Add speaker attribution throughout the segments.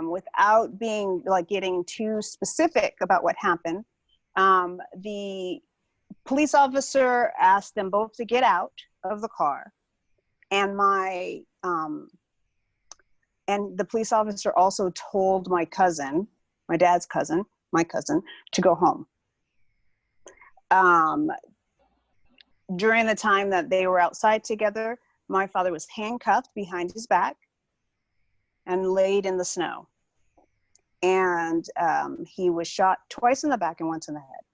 Speaker 1: without being like getting too specific about what happened, the police officer asked them both to get out of the car, and and the police officer also told my cousin, my dad's cousin, my cousin, to go home. During the time that they were outside together, my father was handcuffed behind his back and laid in the snow. And he was shot twice in the back and once in the head.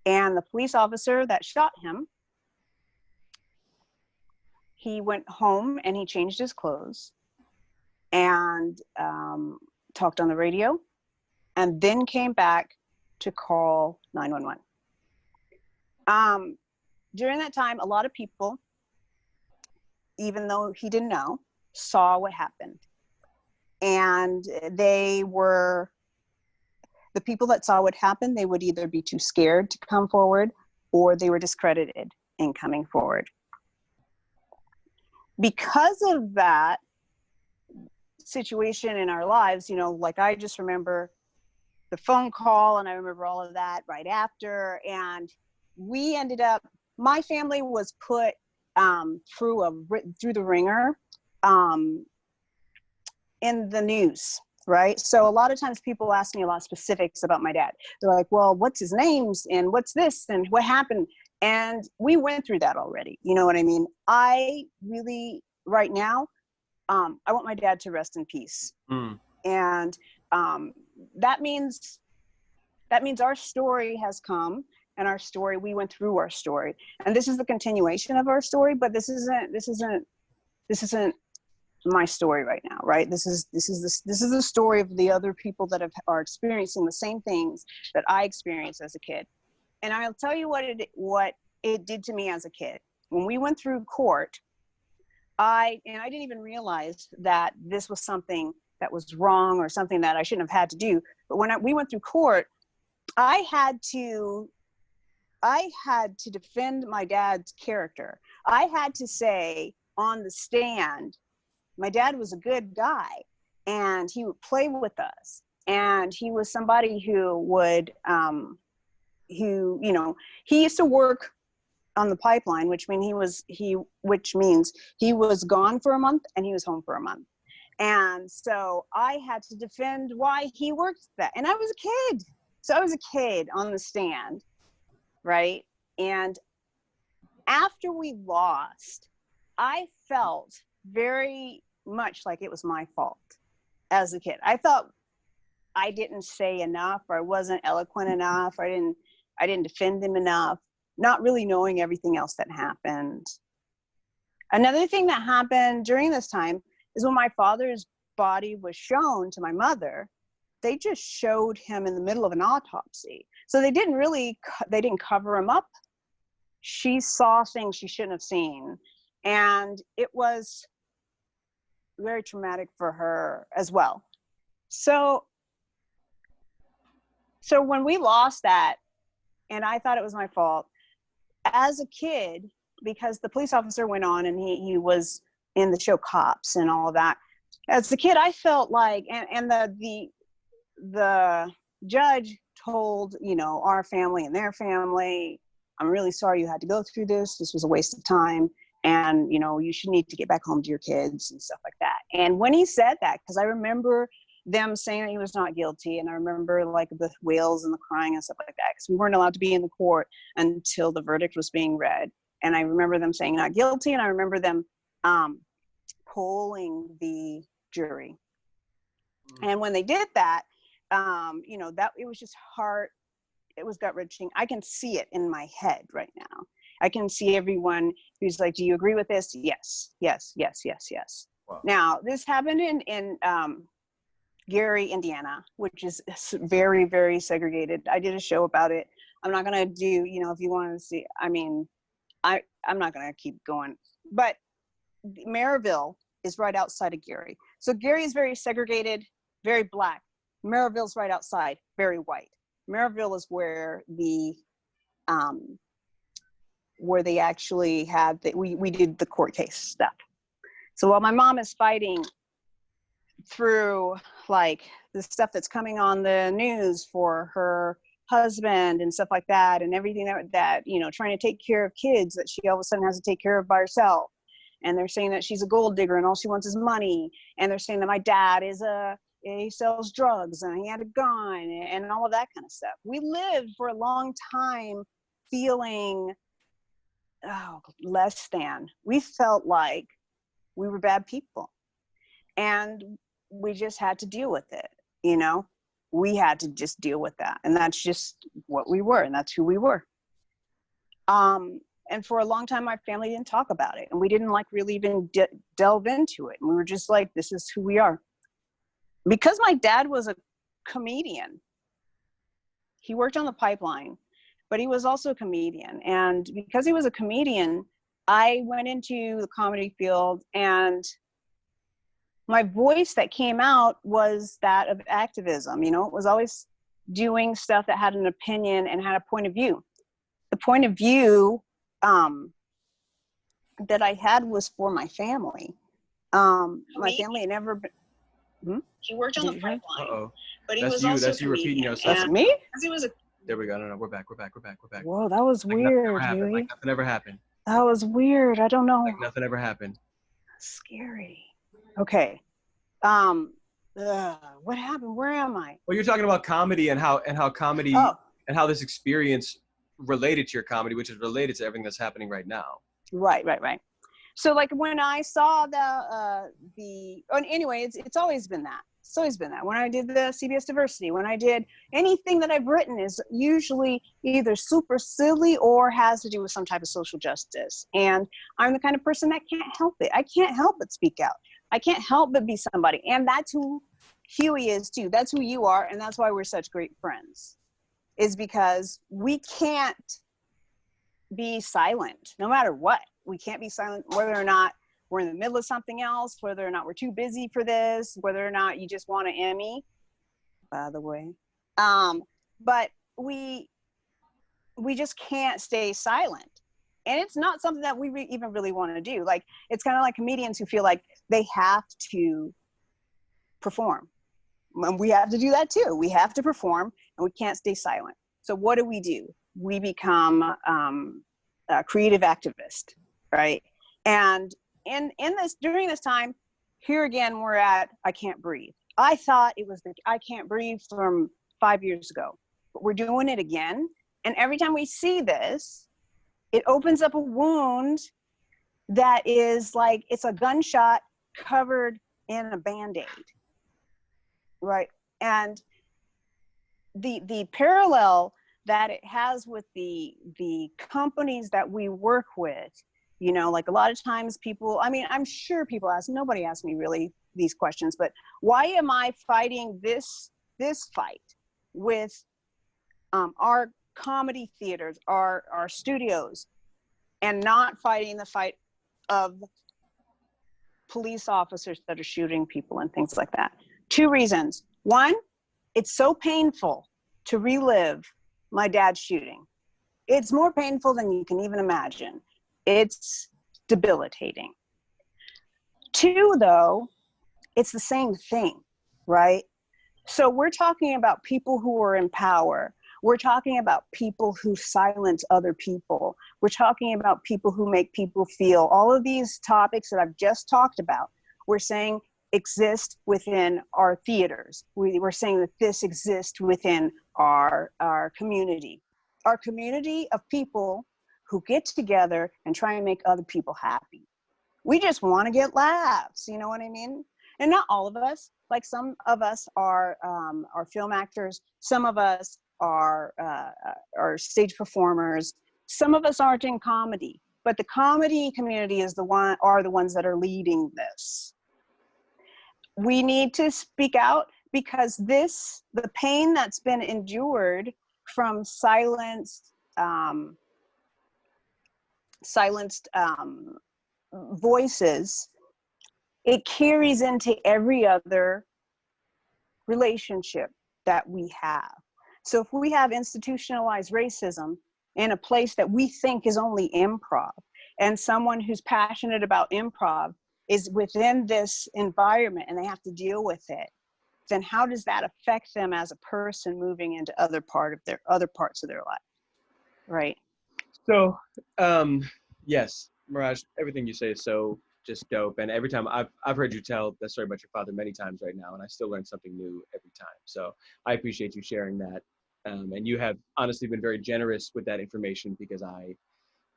Speaker 1: And the police officer that shot him, he went home and he changed his clothes and talked on the radio, and then came back to call 911. During that time, a lot of people, even though he didn't know, saw what happened. And they were, the people that saw what happened, they would either be too scared to come forward, or they were discredited in coming forward. Because of that situation in our lives, you know, like I just remember the phone call, and I remember all of that right after, and we ended up, my family was put through the ringer in the news, right? So a lot of times people ask me a lot of specifics about my dad. They're like, well, what's his names and what's this and what happened? And we went through that already. You know what I mean? I really, right now, I want my dad to rest in peace. And that means our story has come, and our story, we went through our story, and this is the continuation of our story, but this isn't my story right now, right? This is the story of the other people that are experiencing the same things that I experienced as a kid. And I'll tell you what it did to me as a kid. When we went through court, I didn't even realize that this was something that was wrong or something that I shouldn't have had to do. But when we went through court, I had to defend my dad's character. I had to say on the stand, my dad was a good guy, and he would play with us, and he was somebody who would, he used to work on the pipeline, which means he was gone for a month and he was home for a month. And so I had to defend why he worked that. And I was a kid. So I was a kid on the stand, right? And after we lost, I felt very much like it was my fault as a kid. I thought I didn't say enough, or I wasn't eloquent enough, or I didn't defend him enough, not really knowing everything else that happened. Another thing that happened during this time is when my father's body was shown to my mother, they just showed him in the middle of an autopsy. So they didn't cover him up. She saw things she shouldn't have seen. And it was very traumatic for her as well. So when we lost that, and I thought it was my fault, as a kid, because the police officer went on and he was in the show Cops and all of that. As a kid, I felt like, and the judge told, our family and their family, I'm really sorry you had to go through this. This was a waste of time. And, you should need to get back home to your kids and stuff like that. And when he said that, because I remember them saying that he was not guilty, and I remember like the wails and the crying and stuff like that, because we weren't allowed to be in the court until the verdict was being read. And I remember them saying not guilty, and I remember them polling the jury. And when they did that, that it was just hard. It was gut-wrenching. I can see it in my head right now. I can see everyone who's like, do you agree with this? Yes, yes, yes, yes, yes. Wow. Now, this happened in Gary, Indiana, which is very, very segregated. I did a show about it. I'm not going to do, if you want to see, I'm not going to keep going. But Maryville is right outside of Gary. So Gary is very segregated, very black. Maryville's right outside, very white. Maryville is where they actually had we did the court case stuff. So while my mom is fighting through like the stuff that's coming on the news for her husband and stuff like that, and everything that you know, trying to take care of kids that she all of a sudden has to take care of by herself. And they're saying that she's a gold digger and all she wants is money. And they're saying that my dad he sells drugs and he had a gun and all of that kind of stuff. We lived for a long time feeling less than. We felt like we were bad people, and we just had to deal with it. You know, we had to just deal with that, and that's just what we were, and that's who we were. And for a long time, my family didn't talk about it, and we didn't like really even delve into it. And we were just like, this is who we are. Because my dad was a comedian, he worked on the pipeline, but he was also a comedian. And because he was a comedian, I went into the comedy field, and my voice that came out was that of activism. You know, it was always doing stuff that had an opinion and had a point of view. The point of view that I had was for my family. My family had never been.
Speaker 2: He worked on the pipeline.
Speaker 1: But he
Speaker 2: that's
Speaker 1: was
Speaker 2: you.
Speaker 1: also
Speaker 2: That's you repeating yourself.
Speaker 1: That's me?
Speaker 2: He was there we go. No, we're back.
Speaker 1: Whoa, that was
Speaker 2: like
Speaker 1: weird,
Speaker 2: Hughie.
Speaker 1: Hughie.
Speaker 2: Like nothing ever happened.
Speaker 1: That was weird. I don't know.
Speaker 2: Like nothing ever happened.
Speaker 1: Scary. Okay. What happened? Where am I?
Speaker 2: Well, you're talking about comedy and how comedy and how this experience related to your comedy, which is related to everything that's happening right now.
Speaker 1: Right. So like when I saw anyway, it's always been that. It's always been that. When I did the CBS Diversity, when I did anything that I've written is usually either super silly or has to do with some type of social justice. And I'm the kind of person that can't help it. I can't help but speak out. I can't help but be somebody. And that's who Hughie is too. That's who you are. And that's why we're such great friends, is because we can't be silent no matter what. We can't be silent whether or not we're in the middle of something else, whether or not we're too busy for this, whether or not you just want an Emmy, by the way. But we just can't stay silent. And it's not something that we even really want to do. Like, it's kind of like comedians who feel like they have to perform. And we have to do that too. We have to perform, and we can't stay silent. So what do? We become a creative activist, right? And during this time, here again, we're at I Can't Breathe. I thought it was the I Can't Breathe from 5 years ago, but we're doing it again. And every time we see this, it opens up a wound that is like, it's a gunshot covered in a Band-Aid, right? And the parallel that it has with the companies that we work with, you know, like a lot of times people, I mean, I'm sure people ask, nobody asks me really these questions, but why am I fighting this fight with our comedy theaters, our studios, and not fighting the fight of police officers that are shooting people and things like that? Two reasons. One, it's so painful to relive my dad's shooting. It's more painful than you can even imagine. It's debilitating. Two, though, it's the same thing, right? So we're talking about people who are in power. We're talking about people who silence other people. We're talking about people who make people feel. All of these topics that I've just talked about, we're saying exist within our theaters. We're saying that this exists within our community of people who get together and try and make other people happy. We just want to get laughs, you know what I mean? And not all of us. Like, some of us are film actors. Some of us are stage performers. Some of us aren't in comedy. But the comedy community are the ones that are leading this. We need to speak out, because the pain that's been endured from silenced voices, it carries into every other relationship that we have. So if we have institutionalized racism in a place that we think is only improv, and someone who's passionate about improv is within this environment and they have to deal with it, then how does that affect them as a person moving into other parts of their life, right?
Speaker 2: So, yes, Mirage, everything you say is so just dope. And every time I've heard you tell that story about your father many times right now, and I still learn something new every time. So I appreciate you sharing that. And you have honestly been very generous with that information, because I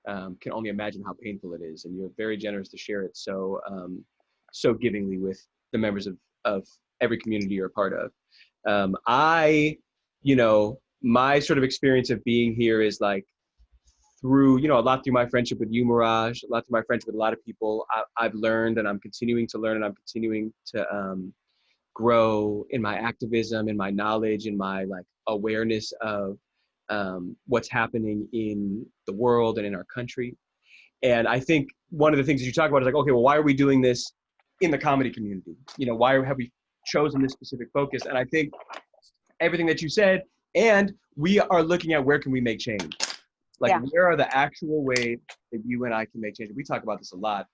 Speaker 2: can only imagine how painful it is. And you're very generous to share it so so givingly with the members of every community you're a part of. You know, my sort of experience of being here is like through, you know, a lot through my friendship with you, Mirage, a lot through my friendship with a lot of people. I've learned, and I'm continuing to learn, and I'm continuing to grow in my activism, in my knowledge, in my like awareness of what's happening in the world and in our country. And I think one of the things that you talk about is like, okay, well, why are we doing this in the comedy community? You know, why have we chosen this specific focus? And I think everything that you said, and we are looking at where can we make change? Like, where are the actual ways that you and I can make change? We talk about this a lot,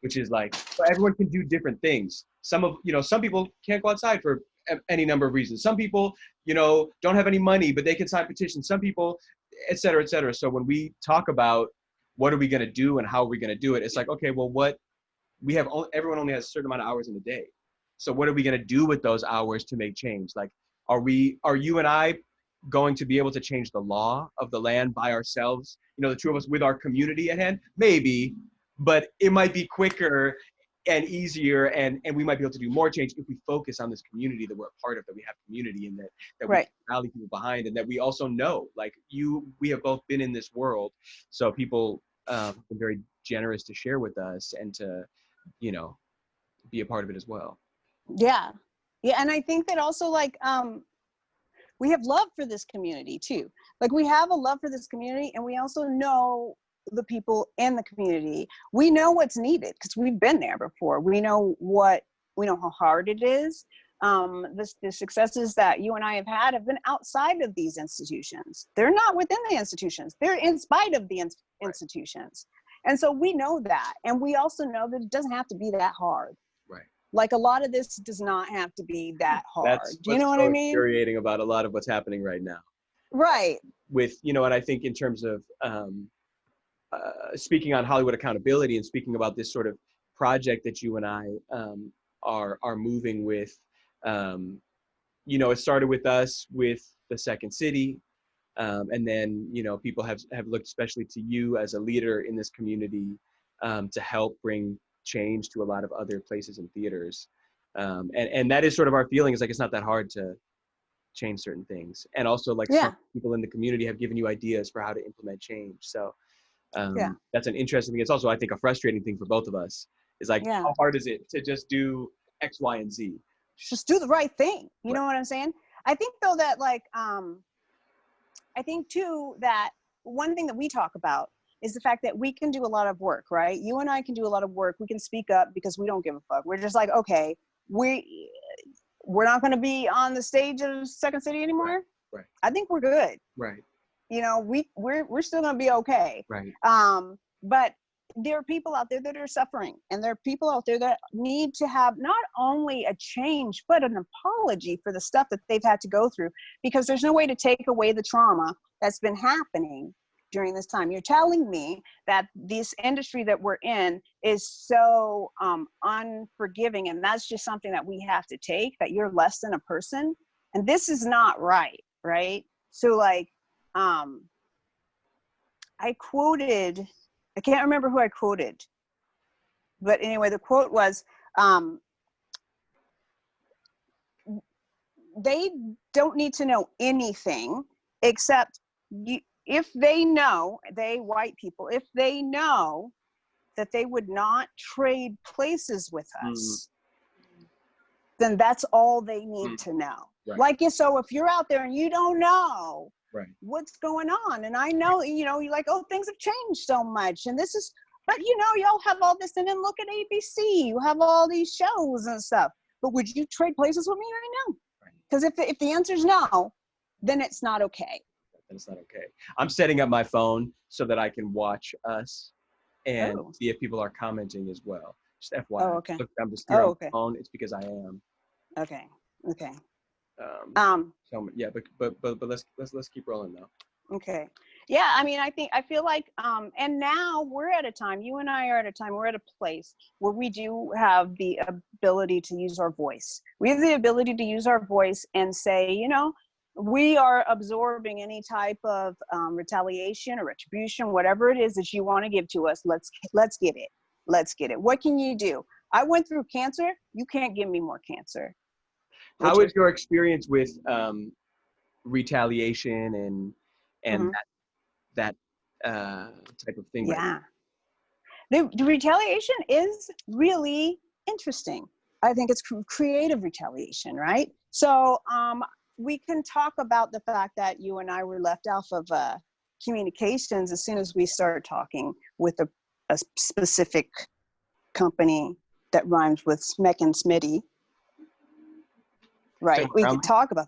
Speaker 2: which is like, well, everyone can do different things. Some people can't go outside for any number of reasons. Some people, you know, don't have any money, but they can sign petitions. Some people, et cetera, et cetera. So when we talk about what are we going to do and how are we going to do it, it's like, okay, well, everyone only has a certain amount of hours in a day. So what are we going to do with those hours to make change? Like, are you and I going to be able to change the law of the land by ourselves? You know, the two of us with our community at hand? Maybe, but it might be quicker and easier, and we might be able to do more change if we focus on this community that we're a part of, that we have community, and that we rally people behind, and that we also know, like we have both been in this world, so people have been very generous to share with us and to, you know, be a part of it as well.
Speaker 1: Yeah. And I think that also, like, we have love for this community too. Like, we have a love for this community, and we also know the people in the community. We know what's needed because we've been there before. We know how hard it is. The successes that you and I have had been outside of these institutions. They're not within the institutions. They're in spite of the institutions. And so we know that. And we also know that it doesn't have to be that hard.
Speaker 2: Right.
Speaker 1: Like, a lot of this does not have to be that hard. Do you know what I mean?
Speaker 2: That's infuriating about a lot of what's happening right now.
Speaker 1: Right.
Speaker 2: With, you know, and I think in terms of speaking on Hollywood accountability and speaking about this sort of project that you and I are moving with, you know, it started with us with the Second City. And then, you know, people have looked especially to you as a leader in this community to help bring change to a lot of other places and theaters. And that is sort of our feeling, is like, it's not that hard to change certain things. And also, like, some people in the community have given you ideas for how to implement change. So that's an interesting thing. It's also, I think, a frustrating thing for both of us, is like, how hard is it to just do X, Y, and Z?
Speaker 1: Just do the right thing. You know what I'm saying? I think, though, that, like, I think too that one thing that we talk about is the fact that we can do a lot of work, right? You and I can do a lot of work. We can speak up because we don't give a fuck. We're just like, okay, we're not going to be on the stage of Second City anymore.
Speaker 2: Right.
Speaker 1: I think we're good.
Speaker 2: Right.
Speaker 1: You know, we're still going to be okay.
Speaker 2: Right.
Speaker 1: But there are people out there that are suffering, and there are people out there that need to have not only a change, but an apology for the stuff that they've had to go through, because there's no way to take away the trauma that's been happening during this time. You're telling me that this industry that we're in is so unforgiving, and that's just something that we have to take, that you're less than a person, and this is not right, right? So, like, I can't remember who I quoted, but anyway, the quote was, they don't need to know anything except if they know, white people, if they know that they would not trade places with us, then that's all they need to know. Right. Like, so if you're out there and you don't know what's going on, and I know, you know, you're like, oh, things have changed so much, and this is, but you know, y'all have all this, and then look at ABC, you have all these shows and stuff, but would you trade places with me right now? Because if the answer is no, then it's not okay.
Speaker 2: Then it's not okay. I'm setting up my phone so that I can watch us and see if people are commenting as well. Just FYI.
Speaker 1: Oh, okay.
Speaker 2: Look, I'm just here
Speaker 1: Oh,
Speaker 2: on
Speaker 1: okay.
Speaker 2: my phone. It's because I am.
Speaker 1: Okay. Okay.
Speaker 2: Um,
Speaker 1: Um,
Speaker 2: so yeah, but let's keep rolling now.
Speaker 1: okay. Yeah, I mean, I feel like, and now we're at a time, you and I are at a time, we're at a place where we do have the ability to use our voice. We have the ability to use our voice and say, you know, we are absorbing any type of retaliation or retribution, whatever it is that you want to give to us. Let's get it. Let's get it. What can you do? I went through cancer. You can't give me more cancer.
Speaker 2: How
Speaker 1: Which
Speaker 2: is your experience with retaliation and
Speaker 1: mhm,
Speaker 2: that type of thing right
Speaker 1: yeah. The retaliation is really interesting. I think it's creative retaliation, right? So we can talk about the fact that you and I were left off of communications as soon as we started talking with a specific company that rhymes with Smeck and Smitty,
Speaker 2: now?
Speaker 1: right?
Speaker 2: So,
Speaker 1: We could talk about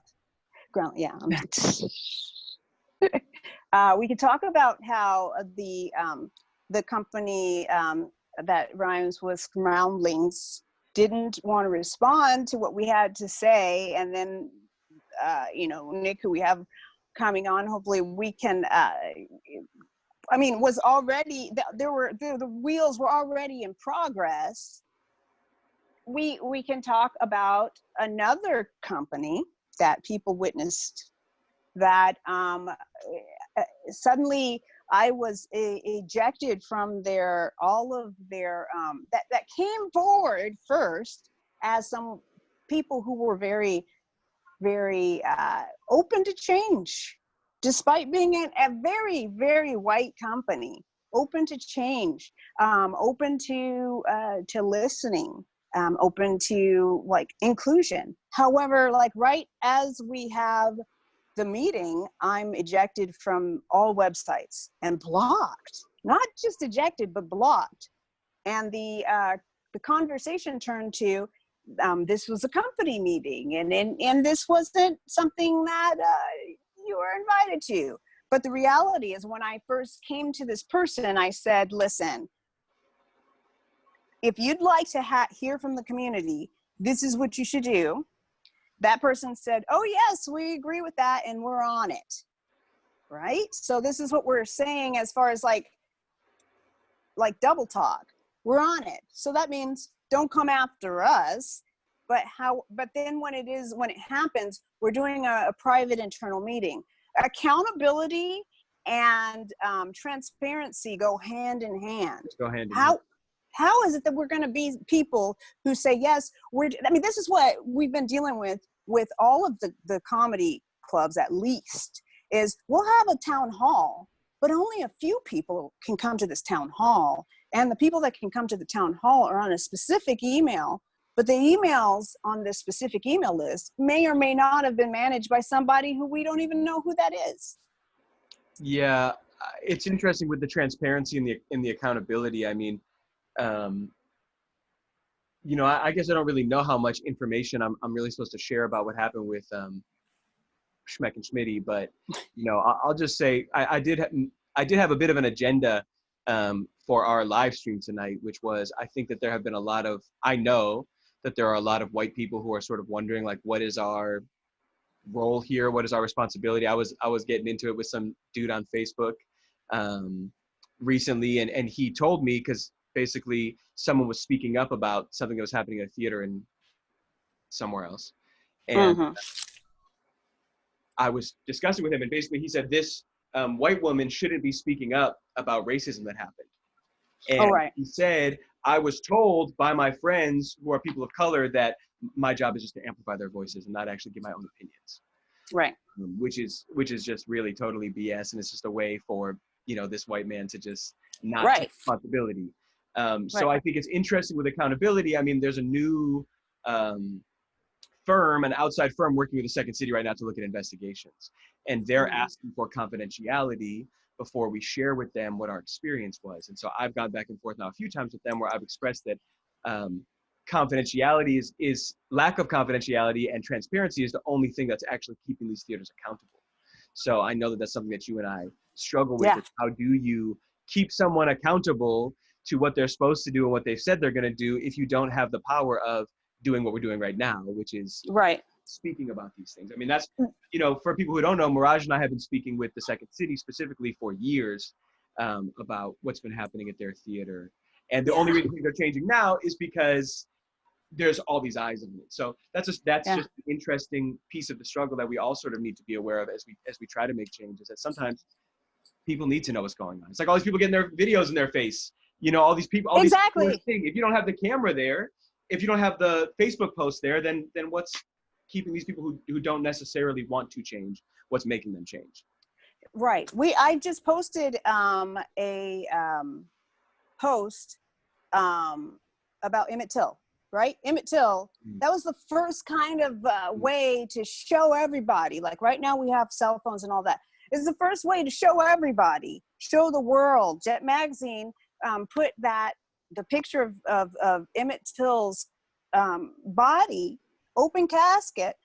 Speaker 1: ground, yeah. We could talk about how the company that rhymes with groundlings didn't want to respond to what we had to say, and then you know, Nick, who we have coming on, hopefully we can. I mean, was already the wheels were already in progress. We can talk about another company that people witnessed that suddenly I was ejected from their all of their that came forward first as some people who were very open to change, despite being a very white company, open to change, open to listening, open to like inclusion. However, like right as we have the meeting, I'm ejected from all websites and blocked. Not just ejected, but blocked. And the conversation turned to this was a company meeting, and this wasn't something that you were invited to. But the reality is, when I first came to this person, I said, "Listen, if you'd like to hear from the community, this is what you should do." That person said, "Oh yes, we agree with that, and we're on it." Right? So this is what we're saying as far as like double talk. We're on it. So that means don't come after us. But then when it happens, we're doing a private internal meeting. Accountability and transparency go hand in hand.
Speaker 2: Go hand in hand.
Speaker 1: How is it that we're going to be people who say, yes, I mean, this is what we've been dealing with all of the comedy clubs, at least, is we'll have a town hall, but only a few people can come to this town hall. And the people that can come to the town hall are on a specific email, but the emails on this specific email list may or may not have been managed by somebody who we don't even know who that is.
Speaker 2: Yeah, it's interesting with the transparency and the accountability. I mean, you know, I guess I don't really know how much information I'm really supposed to share about what happened with Schmeck and Schmitty, but you know, I'll just say I did have a bit of an agenda for our live stream tonight, which was I think that there have been I know that there are a lot of white people who are sort of wondering like, what is our role here? What is our responsibility? I was getting into it with some dude on Facebook recently, and he told me, because basically someone was speaking up about something that was happening at a theater in somewhere else, and
Speaker 1: Mm-hmm.
Speaker 2: I was discussing with him, and basically he said this white woman shouldn't be speaking up about racism that happened. And
Speaker 1: Oh, right.
Speaker 2: he said, I was told by my friends who are people of color that my job is just to amplify their voices and not actually give my own opinions.
Speaker 1: Right.
Speaker 2: Which is just really totally BS, and it's just a way for, you know, this white man to just not
Speaker 1: Right.
Speaker 2: take responsibility. So
Speaker 1: Right.
Speaker 2: I think it's interesting with accountability. I mean, there's a new firm, an outside firm working with the Second City right now to look at investigations, and they're asking for confidentiality before we share with them what our experience was. And so I've gone back and forth now a few times with them where I've expressed that confidentiality is lack of confidentiality, and transparency is the only thing that's actually keeping these theaters accountable. So I know that that's something that you and I struggle with.
Speaker 1: Yeah.
Speaker 2: Is how do you keep someone accountable to what they're supposed to do and what they've said they're going to do if you don't have the power of doing what we're doing right now, which is
Speaker 1: Right.
Speaker 2: speaking about these things. I mean, that's, for people who don't know, Mirage and I have been speaking with the Second City specifically for years about what's been happening at their theater. And the only reason things are changing now is because there's all these eyes on it. So that's just an interesting piece of the struggle that we all sort of need to be aware of as we try to make changes. That sometimes people need to know what's going on. It's like all these people getting their videos in their face. All these people, all these people thing. If you don't have the camera there, if you don't have the Facebook post there, then what's keeping these people who don't necessarily want to change? What's making them change?
Speaker 1: Right. I just posted a post about Emmett Till. Right? Emmett Till, that was the first kind of way to show everybody. Like right now we have cell phones and all that. It's the first way to show everybody, show the world. Jet Magazine put the picture of Emmett Till's body, open casket,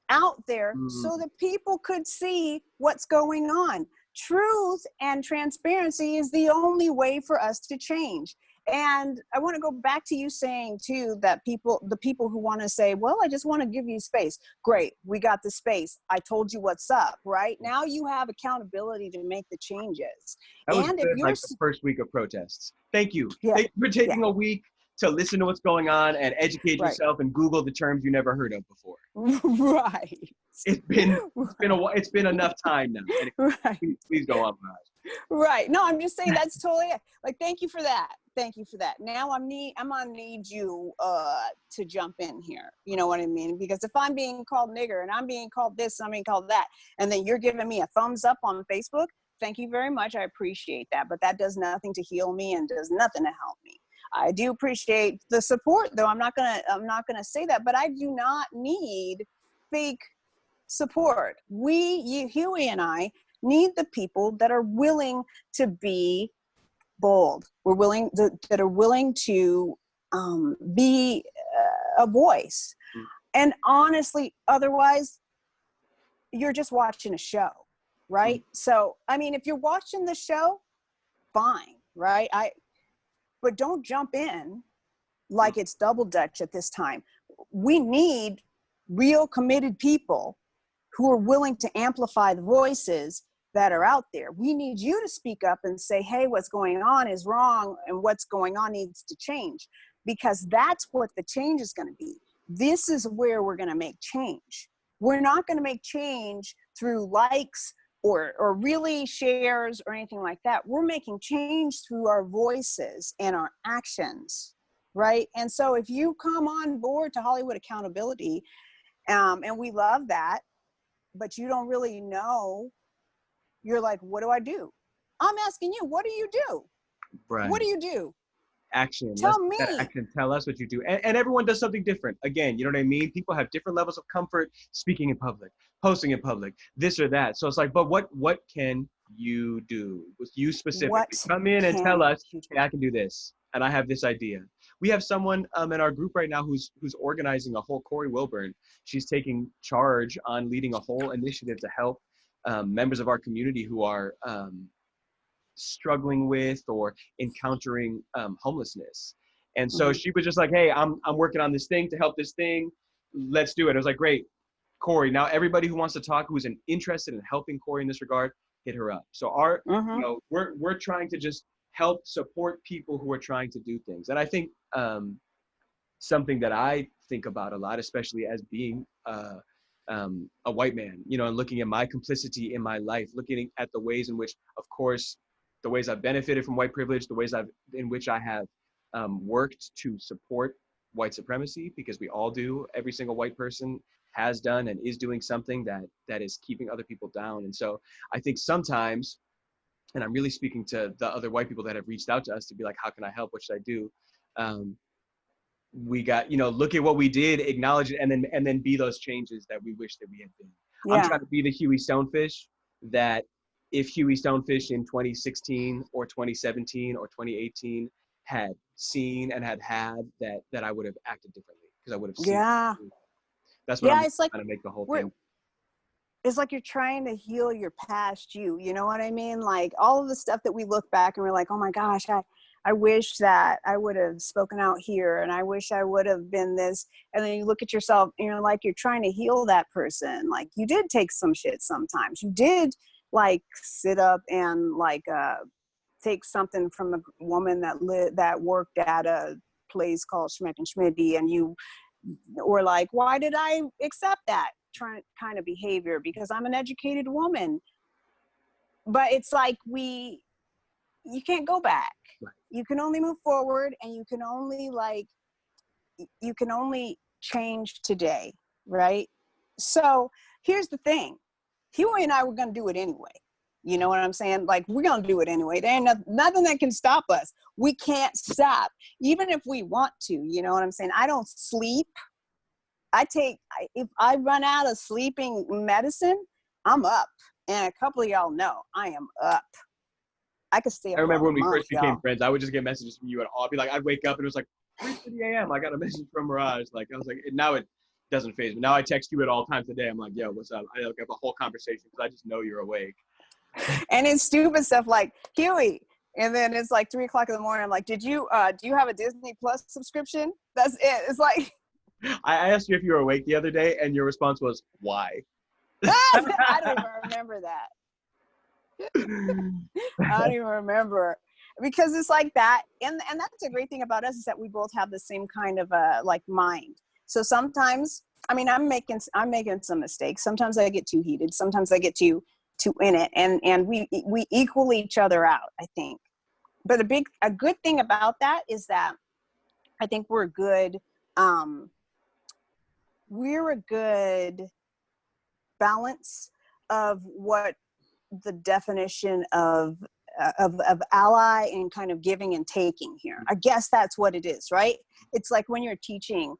Speaker 1: out there so that people could see what's going on. Truth and transparency is the only way for us to change. And I want to go back to you saying too that the people who want to say, well, I just want to give you space. Great, we got the space. I told you what's up. Right now, you have accountability to make the changes.
Speaker 2: That was
Speaker 1: and
Speaker 2: good,
Speaker 1: if you're
Speaker 2: like the first week of protests. Thank you.
Speaker 1: Yeah.
Speaker 2: Thank you for taking a week to listen to what's going on and educate yourself and Google the terms you never heard of before.
Speaker 1: Right.
Speaker 2: It's been enough time now. Please go on, Mirage.
Speaker 1: Right. No, I'm just saying that's totally like. Thank you for that. Thank you for that. Now I'm gonna need you to jump in here. You know what I mean? Because if I'm being called nigger and I'm being called this, I'm being called that, and then you're giving me a thumbs up on Facebook, thank you very much. I appreciate that. But that does nothing to heal me and does nothing to help me. I do appreciate the support, though. I'm not gonna say that, but I do not need fake support. Hughie and I need the people that are willing to be bold. That are willing to be a voice. And honestly, otherwise, you're just watching a show, right? So, I mean, if you're watching the show, fine, right? But don't jump in like it's double dutch at this time. We need real committed people who are willing to amplify the voices that are out there. We need you to speak up and say, hey, what's going on is wrong and what's going on needs to change, because that's what the change is going to be. This is where we're going to make change. We're not going to make change through likes or really shares or anything like that. We're making change through our voices and our actions, right? And so if you come on board to Hollywood Accountability, and we love that, but you don't really know, you're like, what do I do? I'm asking you, what do you do?
Speaker 2: Right.
Speaker 1: What do you do?
Speaker 2: Action.
Speaker 1: Tell me.
Speaker 2: Action. Tell us what you do. And everyone does something different. Again, you know what I mean? People have different levels of comfort speaking in public, posting in public, this or that. So it's like, but what can you do? With you specifically. Come in and tell us, hey, I can do this. And I have this idea. We have someone in our group right now who's organizing a whole, Corey Wilburn. She's taking charge on leading a whole initiative to help members of our community who are struggling with or encountering homelessness. And so she was just like, hey, I'm working on this thing to help this thing. Let's do it. I was like, great, Corey. Now everybody who wants to talk, who's interested in helping Corey in this regard, hit her up. So we're trying to just help support people who are trying to do things. And I think something that I think about a lot, especially as being a white man, and looking at my complicity in my life, looking at the ways in which, of course, the ways I've benefited from white privilege, the ways in which I have worked to support white supremacy, because we all do. Every single white person has done and is doing something that is keeping other people down. And so I think sometimes, and I'm really speaking to the other white people that have reached out to us to be like, how can I help? What should I do? We got, look at what we did, acknowledge it, and then be those changes that we wish that we had been. Yeah. I'm trying to be the Hughie Stonefish that if Hughie Stonefish in 2016 or 2017 or 2018 had seen and had that I would have acted differently, because I would have seen.
Speaker 1: Yeah.
Speaker 2: That's what I'm trying to make the whole thing.
Speaker 1: It's like you're trying to heal your past you. You know what I mean? Like all of the stuff that we look back and we're like, oh my gosh, I wish that I would have spoken out here, and I wish I would have been this. And then you look at yourself and you're like, you're trying to heal that person. Like, you did take some shit sometimes. You did like sit up and like take something from a woman that worked at a place called Schmeck and Schmitty, and you were like, why did I accept that kind of behavior? Because I'm an educated woman. But it's like you can't go back.
Speaker 2: Right.
Speaker 1: You can only move forward, and you can only change today, right? So here's the thing. Hughie and I were going to do it anyway. You know what I'm saying? Like, we're going to do it anyway. There ain't nothing that can stop us. We can't stop, even if we want to. You know what I'm saying? I don't sleep. If I run out of sleeping medicine, I'm up. And a couple of y'all know I am up. I could stay up.
Speaker 2: I remember when we
Speaker 1: month,
Speaker 2: first became
Speaker 1: y'all.
Speaker 2: friends, I would just get messages from you, and I'd be like, I'd wake up and it was like 3:30 a.m. I got a message from Mirage. Like, I was like, now it doesn't faze me. Now I text you at all times of the day. I'm like, yo, what's up? I like have a whole conversation because I just know you're awake.
Speaker 1: And it's stupid stuff like, Hughie, and then it's like 3 o'clock in the morning. I'm like, do you have a Disney Plus subscription? That's it. It's like,
Speaker 2: I asked you if you were awake the other day, and your response was, why?
Speaker 1: I don't even remember that. I don't even remember, because it's like that. And that's a great thing about us, is that we both have the same kind of like mind. So sometimes, I mean, I'm making some mistakes. Sometimes I get too heated. Sometimes I get too in it, and we equal each other out, I think. But a good thing about that is that I think we're a good balance of what the definition of ally and kind of giving and taking here. I guess that's what it is, right? It's like when you're teaching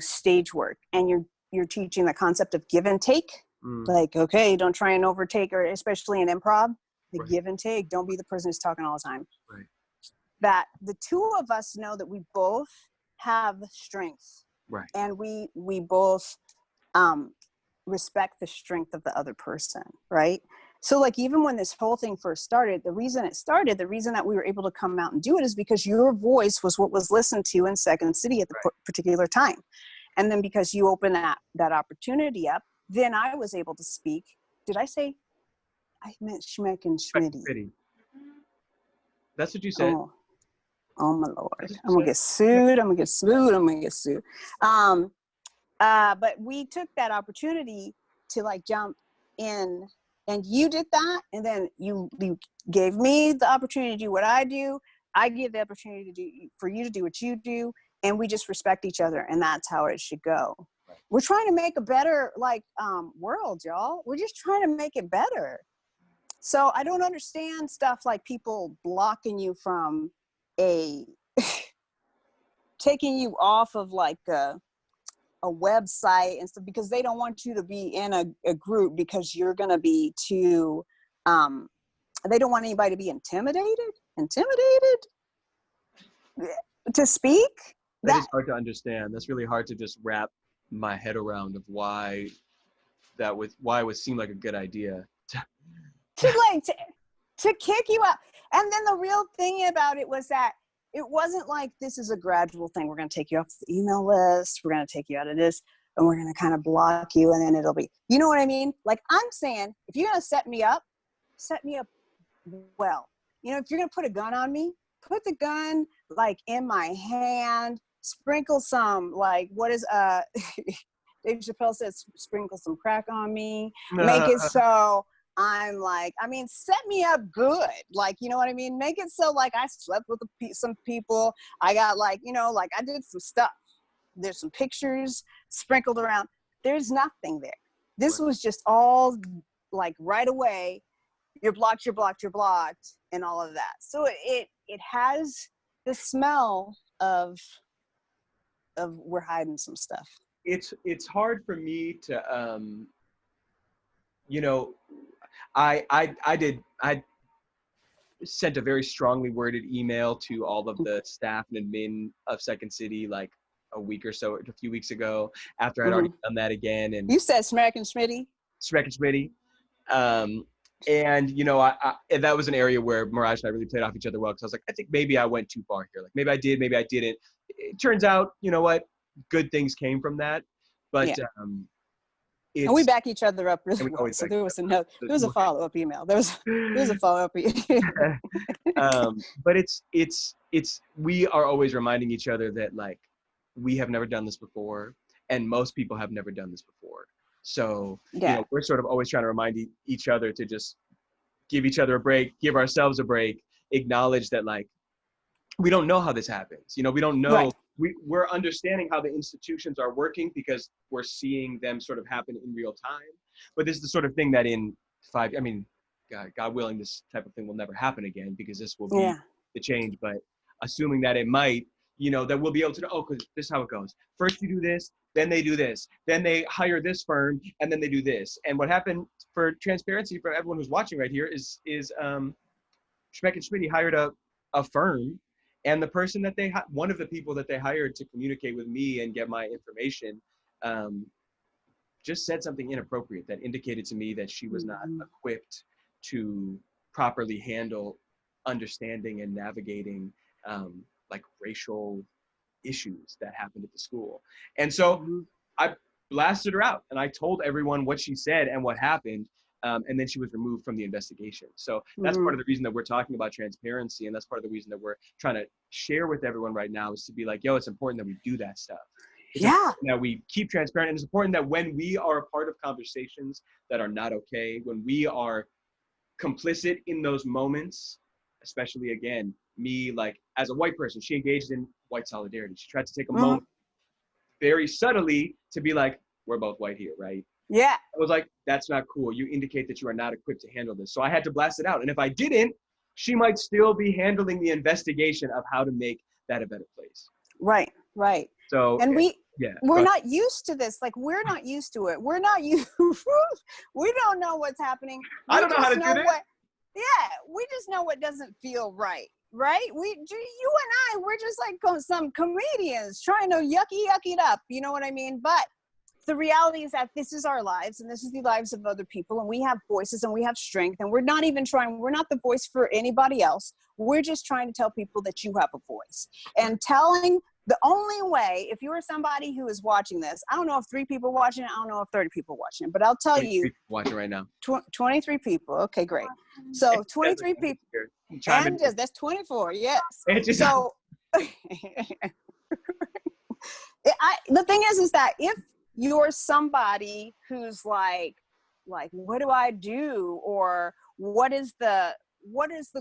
Speaker 1: stage work, and you're teaching the concept of give and take. Like, okay, don't try and overtake, or especially in improv, the
Speaker 2: Right.
Speaker 1: give and take. Don't be the person who's talking all the time.
Speaker 2: Right.
Speaker 1: That the two of us know that we both have strengths,
Speaker 2: Right.
Speaker 1: and we both respect the strength of the other person, right? So like, even when this whole thing first started, the reason that we were able to come out and do it is because your voice was what was listened to in Second City at the particular time. And then because you opened that opportunity up, then I was able to speak. Did I say? I meant Schmeck and Schmitty.
Speaker 2: That's what you said.
Speaker 1: Oh my Lord. I'm gonna get sued. But we took that opportunity to like jump in, and you did that, and then you gave me the opportunity to do what I do. I give the opportunity for you to do what you do, and we just respect each other, and that's how it should go. Right. We're trying to make a better world, y'all. We're just trying to make it better. So I don't understand stuff like people blocking you from taking you off of like a website and stuff, because they don't want you to be in a group, because you're going to be too, they don't want anybody to be intimidated to speak.
Speaker 2: That is hard to understand. That's really hard to just wrap my head around, of why it would seem like a good idea
Speaker 1: to kick you out. And then the real thing about it was that it wasn't like, this is a gradual thing. We're going to take you off the email list. We're going to take you out of this, and we're going to kind of block you. And then it'll be, you know what I mean? Like, I'm saying, if you're going to set me up well. You know, if you're going to put a gun on me, put the gun like in my hand, sprinkle some, like, what is, Dave Chappelle says, sprinkle some crack on me, make it so I'm like, I mean, set me up good. Like, you know what I mean? Make it so like I slept with some people. I got like, you know, like I did some stuff. There's some pictures sprinkled around. There's nothing there. This was just all like right away. You're blocked, and all of that. So it has the smell of we're hiding some stuff.
Speaker 2: It's hard for me to, you know, I sent a very strongly worded email to all of the staff and admin of Second City like a few weeks ago, after I'd already done that again. And
Speaker 1: you said Schmeck and Schmitty.
Speaker 2: Schmeck and Schmitty. And, and that was an area where Mirage and I really played off each other well, because I was like, I think maybe I went too far here. Like maybe I did, maybe I didn't. It turns out, you know what? Good things came from that. But
Speaker 1: Yeah. And we
Speaker 2: it's,
Speaker 1: back each other up really
Speaker 2: and we
Speaker 1: well.
Speaker 2: always
Speaker 1: So
Speaker 2: back
Speaker 1: there
Speaker 2: each
Speaker 1: was
Speaker 2: other up.
Speaker 1: a follow-up email. There was a follow-up email.
Speaker 2: But we are always reminding each other that like we have never done this before, and most people have never done this before. So
Speaker 1: Yeah.
Speaker 2: we're sort of always trying to remind each other to just give each other a break, give ourselves a break, acknowledge that like we don't know how this happens. We don't know.
Speaker 1: Right.
Speaker 2: We're understanding how the institutions are working because we're seeing them sort of happen in real time. But this is the sort of thing that in God willing, this type of thing will never happen again, because this will be the change. But assuming that it might, that we'll be able to know, because this is how it goes. First you do this, then they do this, then they hire this firm, and then they do this. And what happened, for transparency for everyone who's watching right here, is Schmeck and Schmitty hired a firm, and the person that one of the people that they hired to communicate with me and get my information, just said something inappropriate that indicated to me that she was not equipped to properly handle understanding and navigating like racial issues that happened at the school. And so I blasted her out, and I told everyone what she said and what happened. And then she was removed from the investigation. So that's part of the reason that we're talking about transparency. And that's part of the reason that we're trying to share with everyone right now, is to be like, yo, it's important that we do that stuff. It's important that we keep transparent. And it's important that when we are a part of conversations that are not okay, when we are complicit in those moments, especially again, me, like as a white person, she engaged in white solidarity. She tried to take a moment very subtly to be like, we're both white here, right?
Speaker 1: Yeah.
Speaker 2: I was like, that's not cool. You indicate that you are not equipped to handle this. So I had to blast it out. And if I didn't, she might still be handling the investigation of how to make that a better place.
Speaker 1: Right, right.
Speaker 2: So,
Speaker 1: and we're not used to this. Like, we're not used to it. We're not used. We don't know what's happening.
Speaker 2: I don't know how to do this.
Speaker 1: We just know what doesn't feel right. Right? You and I, we're just like some comedians trying to yucky it up. You know what I mean? But the reality is that this is our lives, and this is the lives of other people, and we have voices and we have strength, and we're not the voice for anybody else. We're just trying to tell people that you have a voice. And the only way, if you are somebody who is watching this, I don't know if 3 people watching it, I don't know if 30 people watching it, but I'll tell you.
Speaker 2: Watching right now.
Speaker 1: 23 people. Okay, great. So 23 people. And that's 24, yes. So the thing is that if you're somebody who's like, what do I do? Or what is the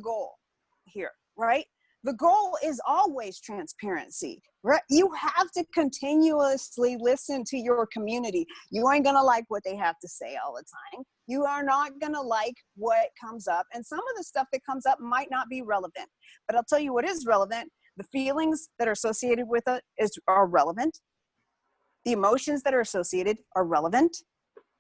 Speaker 1: goal here, right? The goal is always transparency, right? You have to continuously listen to your community. You ain't gonna like what they have to say all the time. You are not gonna like what comes up. And some of the stuff that comes up might not be relevant. But I'll tell you what is relevant. The feelings that are associated with it are relevant. The emotions that are associated are relevant.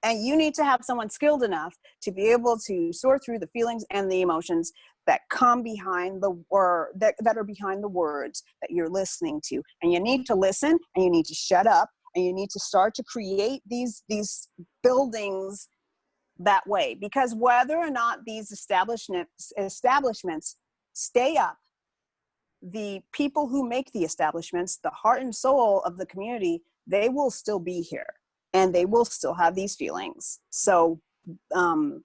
Speaker 1: And you need to have someone skilled enough to be able to sort through the feelings and the emotions that come behind that are behind the words that you're listening to. And you need to listen, and you need to shut up, and you need to start to create these buildings that way. Because whether or not these establishments stay up, the people who make the establishments, the heart and soul of the community, they will still be here. And they will still have these feelings. So to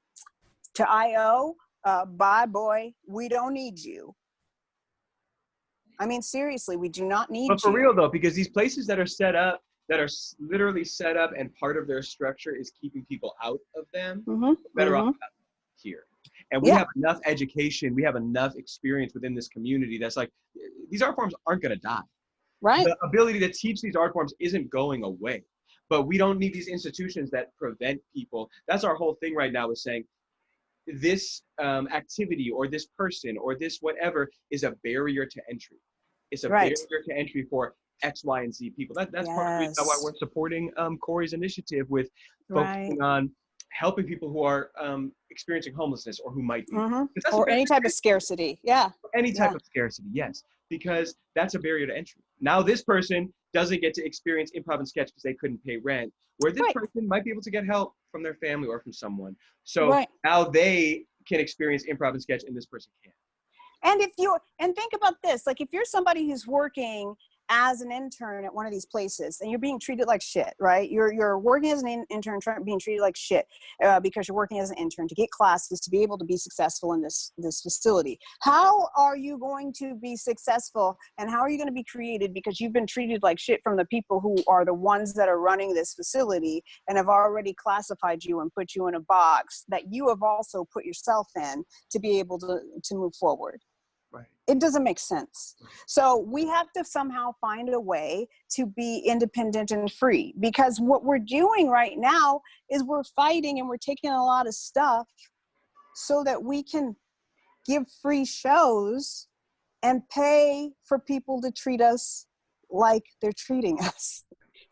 Speaker 1: IO, bye boy, we don't need you. I mean, seriously, we do not need you.
Speaker 2: But for real though, because these places that are set up, that are literally set up, and part of their structure is keeping people out of them, better off here. And we have enough education, we have enough experience within this community that's like, these art forms aren't gonna die.
Speaker 1: Right.
Speaker 2: The ability to teach these art forms isn't going away. But we don't need these institutions that prevent people. That's our whole thing right now, is saying this activity or this person or this whatever is a barrier to entry. It's a barrier to entry for X, Y, and Z people. That's part of the reason why we're supporting Corey's initiative with focusing on helping people who are experiencing homelessness or who might be.
Speaker 1: Or any type of scarcity. Yeah.
Speaker 2: Any type of scarcity, yes. Because that's a barrier to entry. Now this person doesn't get to experience improv and sketch because they couldn't pay rent, where this
Speaker 1: Right.
Speaker 2: person might be able to get help from their family or from someone. So
Speaker 1: Right.
Speaker 2: now they can experience improv and sketch and this person can't.
Speaker 1: And think about this, like if you're somebody who's working as an intern at one of these places and you're being treated like shit, right? You're working as an intern, being treated like shit because you're working as an intern to get classes to be able to be successful in this facility. How are you going to be successful and how are you going to be created because you've been treated like shit from the people who are the ones that are running this facility and have already classified you and put you in a box that you have also put yourself in to be able to move forward?
Speaker 2: Right.
Speaker 1: It doesn't make sense. So we have to somehow find a way to be independent and free, because what we're doing right now is we're fighting and we're taking a lot of stuff so that we can give free shows and pay for people to treat us like they're treating us.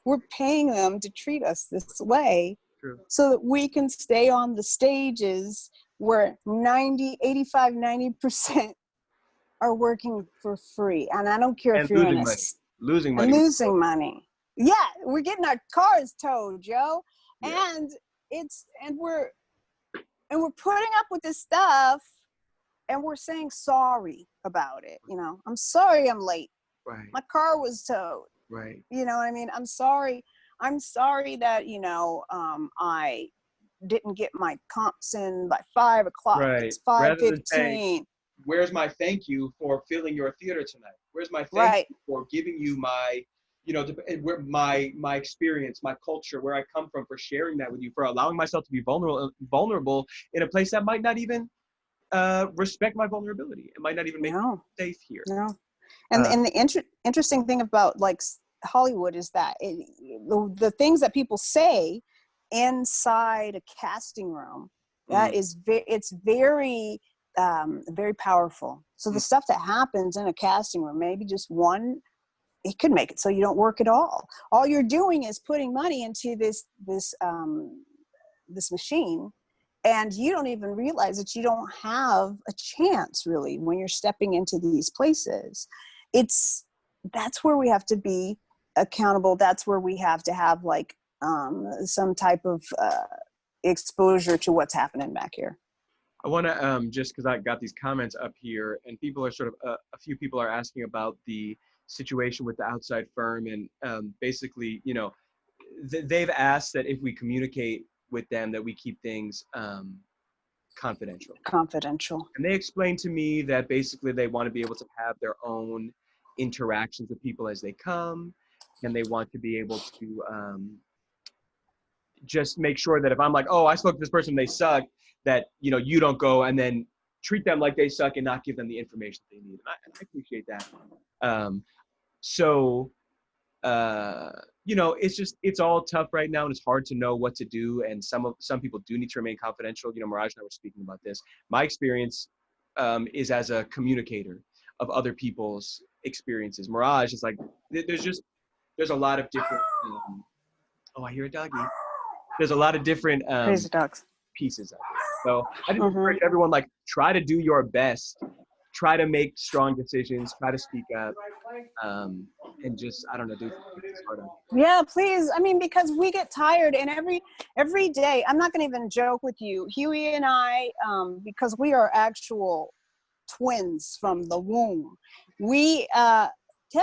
Speaker 1: We're paying them to treat us this way.
Speaker 2: True.
Speaker 1: So that we can stay on the stages where 90% are working for free. And I don't care
Speaker 2: And
Speaker 1: if you're in a
Speaker 2: losing money.
Speaker 1: losing money. Yeah, we're getting our cars towed, Joe.
Speaker 2: Yeah.
Speaker 1: And we're putting up with this stuff and we're saying sorry about it. You know, I'm sorry I'm late.
Speaker 2: Right.
Speaker 1: My car was towed.
Speaker 2: Right.
Speaker 1: You know what I mean? I'm sorry that, I didn't get my comps in by 5 o'clock.
Speaker 2: Right.
Speaker 1: It's
Speaker 2: Rather than
Speaker 1: 5:15.
Speaker 2: saying, where's my thank you for filling your theater tonight? Where's my thank
Speaker 1: Right.
Speaker 2: you for giving you my, where my experience, my culture, where I come from, for sharing that with you, for allowing myself to be vulnerable in a place that might not even respect my vulnerability. It might not even make me safe here.
Speaker 1: No. And the interesting thing about like Hollywood is that the things that people say inside a casting room, that is it's very very powerful. So the stuff that happens in a casting room, maybe just one, it could make it so you don't work at all. All you're doing is putting money into this machine, and you don't even realize that you don't have a chance really when you're stepping into these places. That's where we have to be accountable. That's where we have to have like some type of exposure to what's happening back here.
Speaker 2: I want to just because I got these comments up here, and people are sort of a few people are asking about the situation with the outside firm, and basically, they've asked that if we communicate with them, that we keep things confidential. And they explained to me that basically they want to be able to have their own interactions with people as they come, and they want to be able to just make sure that if I'm like, oh, I spoke to this person, they suck, that you don't go and then treat them like they suck and not give them the information they need. And I appreciate that. It's all tough right now, and it's hard to know what to do. And some people do need to remain confidential. Mirage and I were speaking about this. My experience is as a communicator of other people's experiences. Mirage is like, there's a lot of different. Oh, I hear a doggy. There's a lot of different
Speaker 1: crazy dogs
Speaker 2: pieces of it. So I just encourage everyone, like, try to do your best, try to make strong decisions, try to speak up, and just, I don't know, do sort of.
Speaker 1: Yeah, please. I mean, because we get tired, and every day, I'm not going to even joke with you, Hughie and I, because we are actual twins from the womb. We have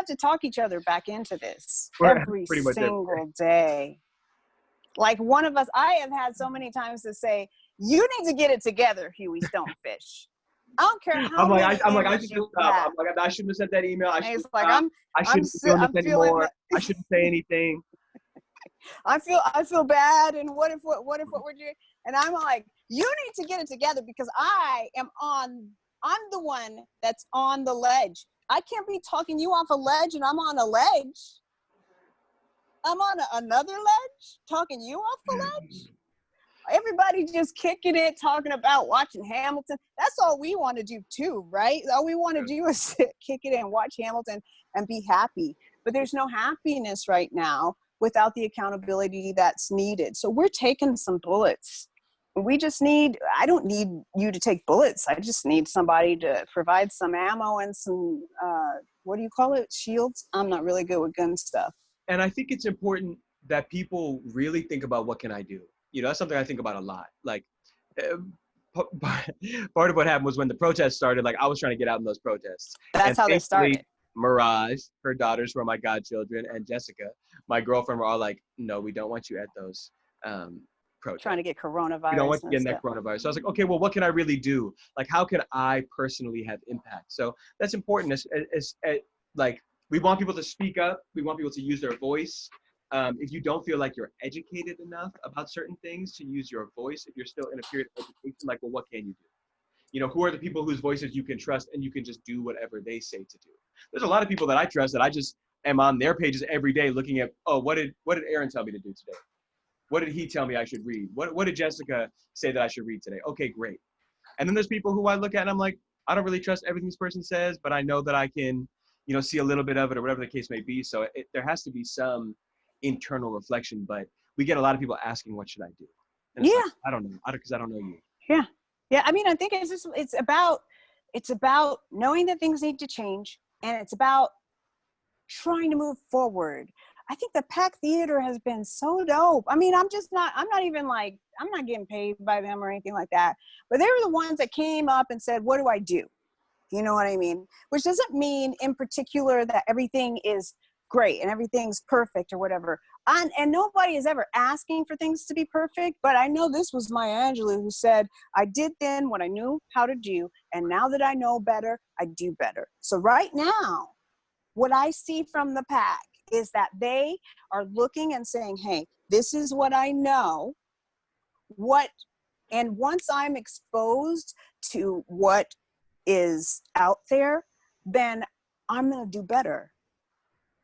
Speaker 1: to talk each other back into this every single day. Like one of us, I have had so many times to say, you need to get it together, Hughie Stonefish. I don't care how many
Speaker 2: I should just stop. I'm like, I shouldn't have sent that email. I shouldn't be doing this anymore. I shouldn't say anything.
Speaker 1: I feel bad, and what if what we're doing? And I'm like, you need to get it together, because I'm the one that's on the ledge. I can't be talking you off a ledge and I'm on a ledge. I'm on another ledge talking you off the ledge. Everybody just kicking it, talking about watching Hamilton. That's all we want to do too, right? All we want to do is kick it and watch Hamilton and be happy. But there's no happiness right now without the accountability that's needed. So we're taking some bullets. we just need, I don't need you to take bullets. I just need somebody to provide some ammo and some, what do you call it? Shields? I'm not really good with gun stuff.
Speaker 2: And I think it's important that people really think about what can I do? You know, that's something I think about a lot. Like, part of what happened was when the protests started, like I was trying to get out in those protests.
Speaker 1: That's
Speaker 2: And
Speaker 1: how they
Speaker 2: thankfully,
Speaker 1: started.
Speaker 2: Mirage, her daughters were my godchildren, and Jessica, my girlfriend, were all like, no, we don't want you at those protests.
Speaker 1: Trying to get coronavirus.
Speaker 2: We don't want you
Speaker 1: and
Speaker 2: getting that
Speaker 1: stuff.
Speaker 2: coronavirus. So I was like, okay, well, what can I really do? Like, how can I personally have impact? So that's important. Like, we want people to speak up. We want people to use their voice. If you don't feel like you're educated enough about certain things to use your voice, if you're still in a period of education, like, well, what can you do? You know, who are the people whose voices you can trust and you can just do whatever they say to do? There's a lot of people that I trust that I just am on their pages every day looking at, oh, what did Aaron tell me to do today? What did he tell me I should read? What did Jessica say that I should read today? Okay, great. And then there's people who I look at and I'm like, I don't really trust everything this person says, but I know that I can, you know, see a little bit of it or whatever the case may be. So there has to be some internal reflection, but we get a lot of people asking, what should I do? And it's like, I don't know, because I don't know you.
Speaker 1: Yeah. Yeah. I mean, I think it's about knowing that things need to change, and it's about trying to move forward. I think the Pack Theater has been so dope. I mean, I'm not even like, I'm not getting paid by them or anything like that, but they were the ones that came up and said, what do I do? You know what I mean? Which doesn't mean in particular that everything is great and everything's perfect or whatever. And nobody is ever asking for things to be perfect, but I know this was Maya Angelou who said, I did then what I knew how to do, and now that I know better, I do better. So right now, what I see from the Pack is that they are looking and saying, hey, this is what I know. And once I'm exposed to what is out there, then I'm going to do better.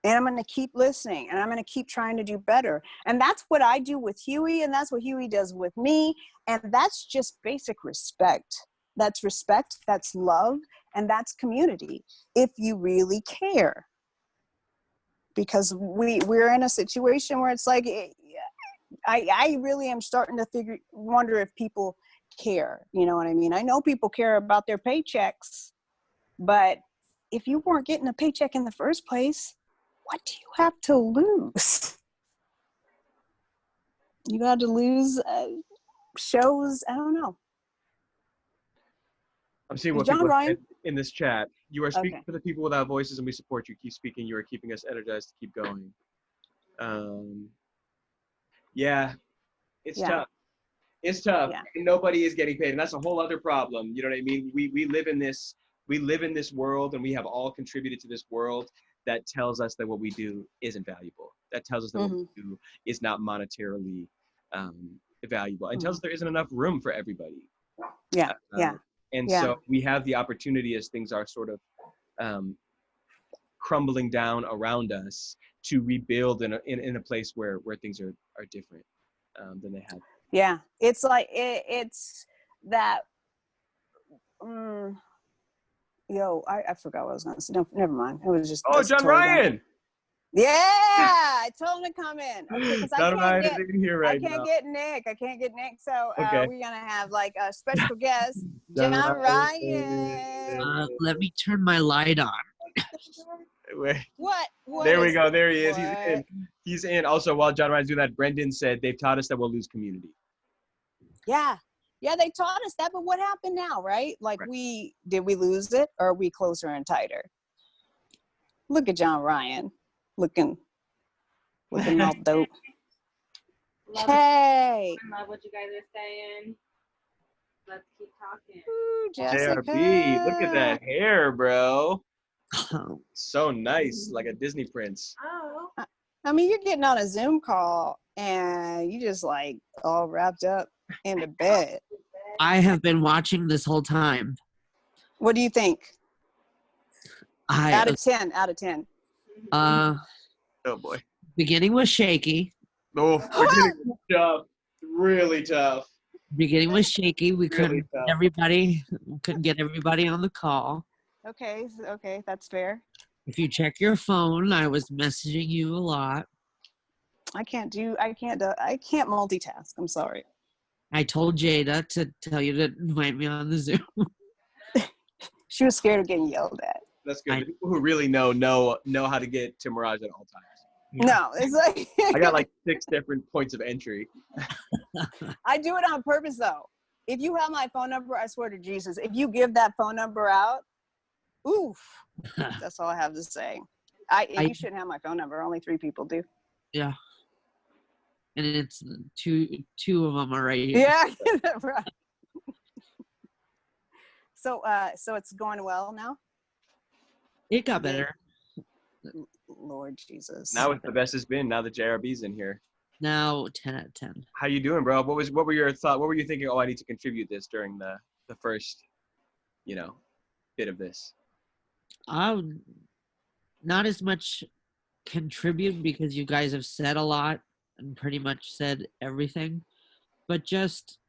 Speaker 1: And I'm going to keep listening, and I'm going to keep trying to do better. And that's what I do with Hughie, and that's what Hughie does with me. And that's just basic respect. That's respect, that's love, and that's community, if you really care. Because we're in a situation where it's like, I really am starting to wonder if people care. You know what I mean? I know people care about their paychecks, but if you weren't getting a paycheck in the first place, what do you have to lose? You got to lose shows. I don't know.
Speaker 2: I'm seeing what
Speaker 1: John
Speaker 2: people
Speaker 1: Ryan
Speaker 2: in this chat. You are speaking
Speaker 1: Okay.
Speaker 2: for the people without voices, and we support you. Keep speaking. You are keeping us energized to keep going. Yeah, it's tough. It's tough.
Speaker 1: Yeah.
Speaker 2: Nobody is getting paid, and that's a whole other problem. You know what I mean? We live in this world, and we have all contributed to this world that tells us that what we do isn't valuable. That tells us that what we do is not monetarily valuable, and tells us there isn't enough room for everybody. And so we have the opportunity, as things are sort of crumbling down around us, to rebuild in a place where things are different than they have.
Speaker 1: Yeah, it's like it's that. I forgot what I was going to say. No, never mind. It was just.
Speaker 2: John Ryan.
Speaker 1: Yeah, I told him to come in. Okay, because
Speaker 2: John Ryan is in here right now.
Speaker 1: I can't get Nick. So
Speaker 2: okay.
Speaker 1: we're gonna have like a special guest, John Ryan.
Speaker 3: Let me turn my light on.
Speaker 2: Wait.
Speaker 1: What
Speaker 2: there we go. There he is. He's in. Also, while John Ryan's doing that, Brendan said they've taught us that we'll lose community.
Speaker 1: Yeah, they taught us that, but what happened now, right? Like, did we lose it, or are we closer and tighter? Look at John Ryan, looking all dope. Hey,
Speaker 4: I love what you guys are saying. Let's keep talking.
Speaker 1: Ooh, Jessica.
Speaker 2: JRB, look at that hair, bro. So nice, like a Disney prince.
Speaker 4: Oh.
Speaker 1: I mean, you're getting on a Zoom call and you just like all wrapped up into bed.
Speaker 3: I have been watching this whole time.
Speaker 1: What do you think? Out of 10.
Speaker 2: Oh boy.
Speaker 3: Beginning was shaky.
Speaker 2: Oh, beginning was tough. Really tough.
Speaker 3: Beginning was shaky. We
Speaker 2: Really
Speaker 3: couldn't get everybody on the call.
Speaker 1: Okay, that's fair.
Speaker 3: If you check your phone, I was messaging you a lot.
Speaker 1: I can't multitask. I'm sorry.
Speaker 3: I told Jada to tell you to invite me on the Zoom.
Speaker 1: She was scared of getting yelled at.
Speaker 2: That's good. The people who really know how to get to Mirage at all times.
Speaker 3: Yeah.
Speaker 1: No, it's like
Speaker 2: I got like 6 different points of entry.
Speaker 1: I do it on purpose though. If you have my phone number, I swear to Jesus, if you give that phone number out, oof. That's all I have to say. You shouldn't have my phone number. Only 3 people do.
Speaker 3: Yeah. And it's two of them are right here.
Speaker 1: Yeah, right. So it's going well now?
Speaker 3: It got better.
Speaker 1: Lord Jesus.
Speaker 2: Now it's the best it's been. Now the JRB's in here.
Speaker 3: Now 10 out of 10.
Speaker 2: How you doing, bro? What were your thoughts? What were you thinking? Oh, I need to contribute this during the first, bit of this.
Speaker 3: Not as much contribute because you guys have said a lot and pretty much said everything, but just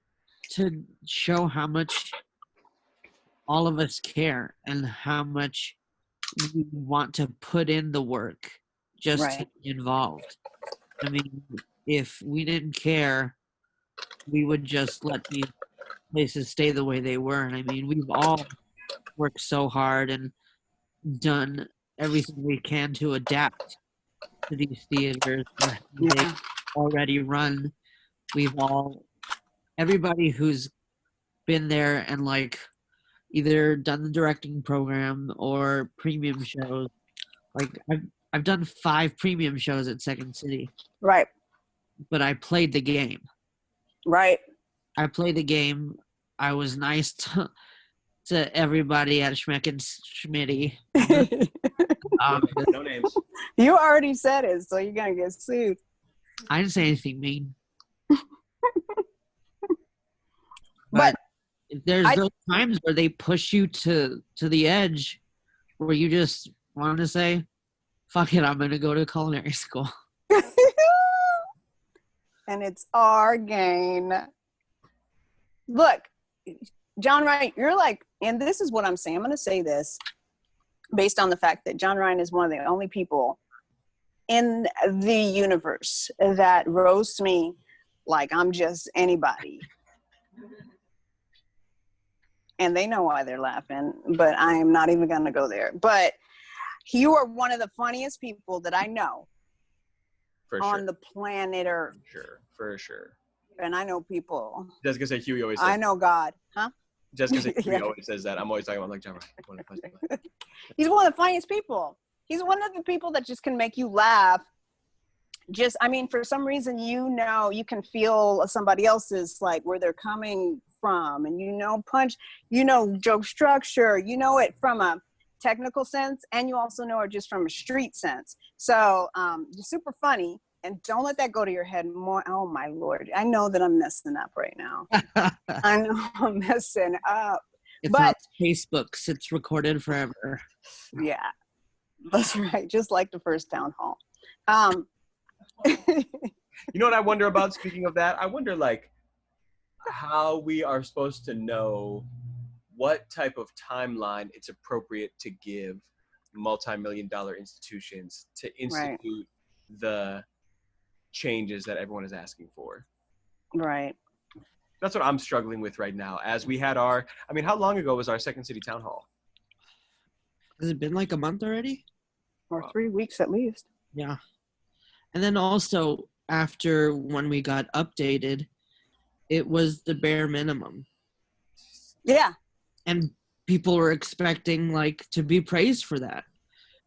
Speaker 3: to show how much all of us care and how much we want to put in the work just to be involved. I mean, if we didn't care, we would just let these places stay the way they were. And I mean, we've all worked so hard and done everything we can to adapt to these theaters that they already run. Everybody who's been there and like either done the directing program or premium shows. Like I've done 5 premium shows at Second City.
Speaker 1: Right.
Speaker 3: But I played the game.
Speaker 1: Right.
Speaker 3: I played the game. I was nice to everybody at Schmeck and Schmitty.
Speaker 2: No names.
Speaker 1: You already said it, so you're gonna get sued.
Speaker 3: I didn't say anything mean.
Speaker 1: But
Speaker 3: there's those times where they push you to the edge where you just want to say, fuck it, I'm going to go to culinary school.
Speaker 1: And it's our gain. Look, John Ryan, you're like, and this is what I'm saying. I'm going to say this based on the fact that John Ryan is one of the only people in the universe that roasts me like I'm just anybody. And they know why they're laughing, but I am not even going to go there. But you are one of the funniest people that I know on the planet Earth.
Speaker 2: For sure.
Speaker 1: And I know people.
Speaker 2: Jessica said Hughie always says
Speaker 1: I know God. Huh?
Speaker 2: Jessica said Hughie always says that. I'm always talking about like John Ryan.
Speaker 1: He's one of the funniest people. He's one of the people that just can make you laugh. Just, I mean, for some reason, you can feel somebody else's, like, where they're coming from. And joke structure. You know it from a technical sense. And you also know it just from a street sense. So you're super funny. And don't let that go to your head more. Oh, my Lord. I know that I'm messing up right now. I know I'm messing up.
Speaker 3: It's not Facebooks. It's recorded forever.
Speaker 1: Yeah, that's right. Just like the first town hall.
Speaker 2: You know what I wonder about, speaking of that? I wonder, like, how we are supposed to know what type of timeline it's appropriate to give multi-million-dollar institutions to institute the changes that everyone is asking for.
Speaker 1: Right.
Speaker 2: That's what I'm struggling with right now. As we had how long ago was our Second City Town Hall?
Speaker 3: Has it been like a month already?
Speaker 1: Or 3 weeks at least.
Speaker 3: Yeah. And then also, after when we got updated, it was the bare minimum.
Speaker 1: Yeah.
Speaker 3: And people were expecting, like, to be praised for that.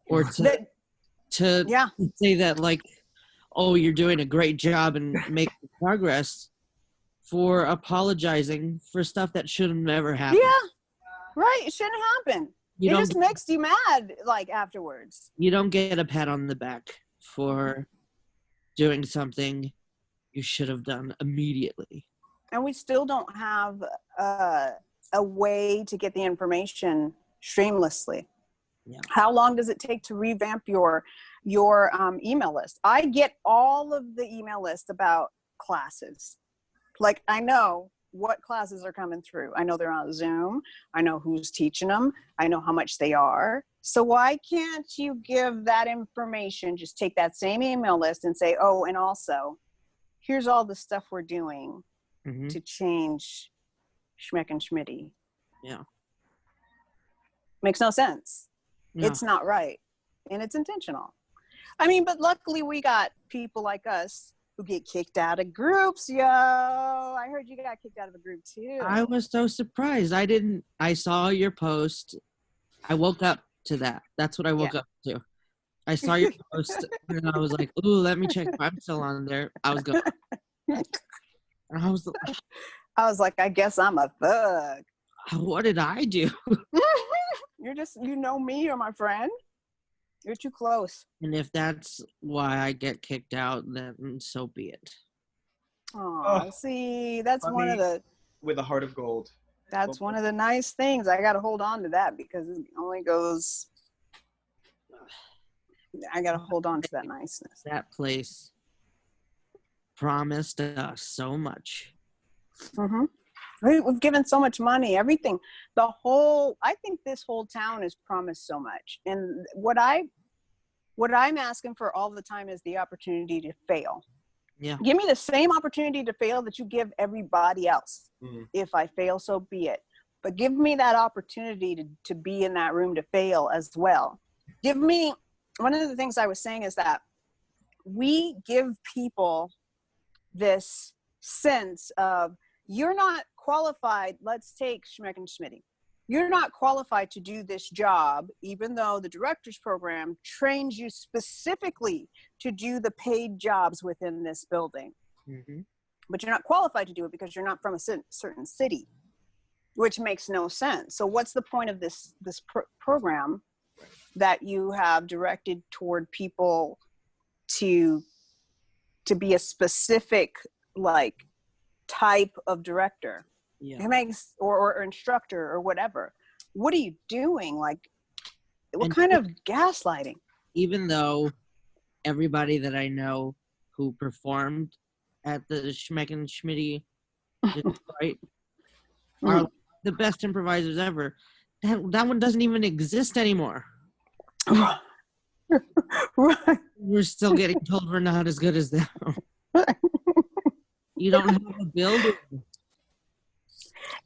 Speaker 3: Or to say that, like, oh, you're doing a great job and making progress, for apologizing for stuff that should have never happened.
Speaker 1: Yeah. Right. It shouldn't happen. It just makes you mad, like, afterwards.
Speaker 3: You don't get a pat on the back for doing something you should have done immediately.
Speaker 1: And we still don't have a way to get the information streamlessly.
Speaker 3: Yeah.
Speaker 1: How long does it take to revamp your email list? I get all of the email list about classes. Like, I know what classes are coming through. I know they're on Zoom. I know who's teaching them. I know how much they are. So why can't you give that information, just take that same email list and say, oh, and also, here's all the stuff we're doing to change Schmeck and Schmitty.
Speaker 3: Yeah.
Speaker 1: Makes no sense.
Speaker 3: Yeah.
Speaker 1: It's not right. And it's intentional. I mean, but luckily we got people like us who get kicked out of groups, yo. I heard you got kicked out of a group too.
Speaker 3: I was so surprised. I saw your post. I woke up to that. That's what I woke up to. I saw your post and I was like, ooh, let me check if I'm still on there. I was going. I was
Speaker 1: like, I guess I'm a thug.
Speaker 3: What did I do?
Speaker 1: You know me, you're my friend. You're too close.
Speaker 3: And if that's why I get kicked out, then so be it.
Speaker 1: Oh, see, that's one of the...
Speaker 2: With a heart of gold.
Speaker 1: That's one of the nice things. I got to hold on to that because it only goes... I got to hold on to that niceness.
Speaker 3: That place promised us so much.
Speaker 1: Mm-hmm. We've given so much money, everything. I think this whole town is promised so much. And what I'm asking for all the time is the opportunity to fail.
Speaker 3: Yeah.
Speaker 1: Give me the same opportunity to fail that you give everybody else. Mm-hmm. If I fail, so be it. But give me that opportunity to be in that room to fail as well. One of the things I was saying is that we give people this sense of, you're not qualified. Let's take Schmeck and Schmitty. You're not qualified to do this job, even though the director's program trains you specifically to do the paid jobs within this building. Mm-hmm. But you're not qualified to do it because you're not from a certain city, which makes no sense. So what's the point of this program that you have directed toward people to be a specific, like, type of director? Yeah. It makes or instructor or whatever. What are you doing? Like, what kind of gaslighting?
Speaker 3: Even though everybody that I know who performed at the Schmeck and Schmitty right are the best improvisers ever, that one doesn't even exist anymore.
Speaker 1: Right.
Speaker 3: We're still getting told we're not as good as them. You don't have a building.